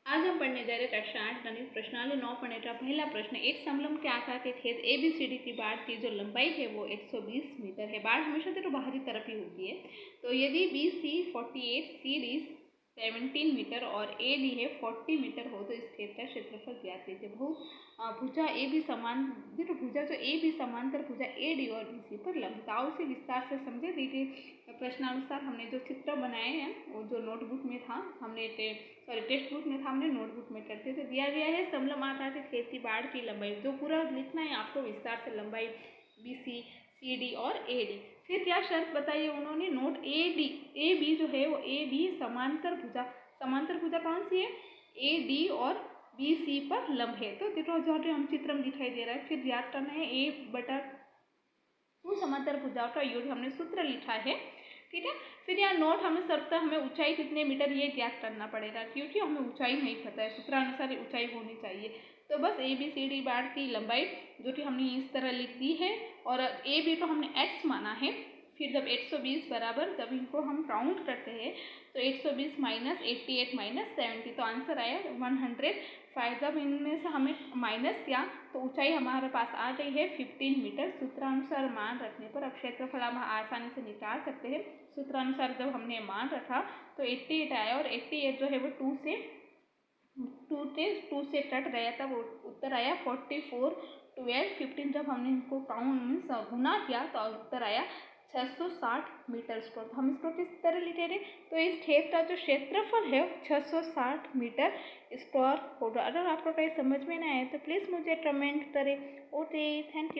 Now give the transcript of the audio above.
आज हम पढ़ने जा रहे कक्षा 8 गणित प्रश्नावली 9 पढ़ने का पहला प्रश्न। एक समलंब के आकार के खेत ABCD की बाढ़ की जो लंबाई है वो 120 मीटर है। बाढ़ हमेशा से तो बाहरी तरफ ही होती है। तो यदि BC 48, CD 17 मीटर और AD है 40 मीटर हो तो इस खेत का क्षेत्रफल ज्ञात कीजिए। भुजा AB समान, देखो भुजा जो AB समांतर भुजा AD और BC पर लंब। आओ से विस्तार से समझे। देखिए प्रश्नानुसार हमने जो चित्र बनाए हैं वो जो नोटबुक में था हमने टेक्स्ट बुक में था, हमने नोटबुक में करते थे। दिया गया है समलंब आकार के खेत की बाढ़ की लंबाई, जो पूरा लिखना है आपको विस्तार से, लंबाई BC CD और AD। फिर क्या शर्त बताई है उन्होंने, नोट AB जो है वो AB समांतर भुजा कौन सी है, AD और BC पर लंब है। तो देखो जो हम चित्र में दिखाई दे रहा है। फिर याद करना है A/2 समांतर भुजाओं का योग हमने सूत्र लिखा है, ठीक है। फिर यहाँ नोट हमें सबका हमें ऊंचाई कितने मीटर ये ज्ञात करना पड़ेगा, क्योंकि हमें ऊंचाई नहीं पता है, सूत्रानुसार ऊंचाई होनी चाहिए। तो बस ABCD बाढ़ की लंबाई जो कि हमने इस तरह लिख दी है और AB को हमने x माना है। फिर जब 120 बराबर, जब इनको हम काउंट करते हैं तो 120 माइनस 88 माइनस 70, तो आंसर आया 105। जब इनमें से हमें माइनस किया तो ऊंचाई हमारे पास आ गई है 15 मीटर। सूत्रानुसार मान रखने पर अब क्षेत्रफल हम आसानी से निकाल सकते हैं। सूत्रानुसार जब हमने मान रखा तो 88 आया और 88 जो है वो 2 से कट गया, तब उत्तर आया 44। 12 15 जब हमने इनको काउंट गुना किया तो उत्तर आया 660 मीटर स्क्वायर। हम इसको किस तरह लिखेंगे, तो इस खेत का जो क्षेत्रफल है 660 मीटर स्क्वायर होगा। अगर आपको कहीं समझ में ना आए तो प्लीज़ मुझे कमेंट करें। Okay, thank you.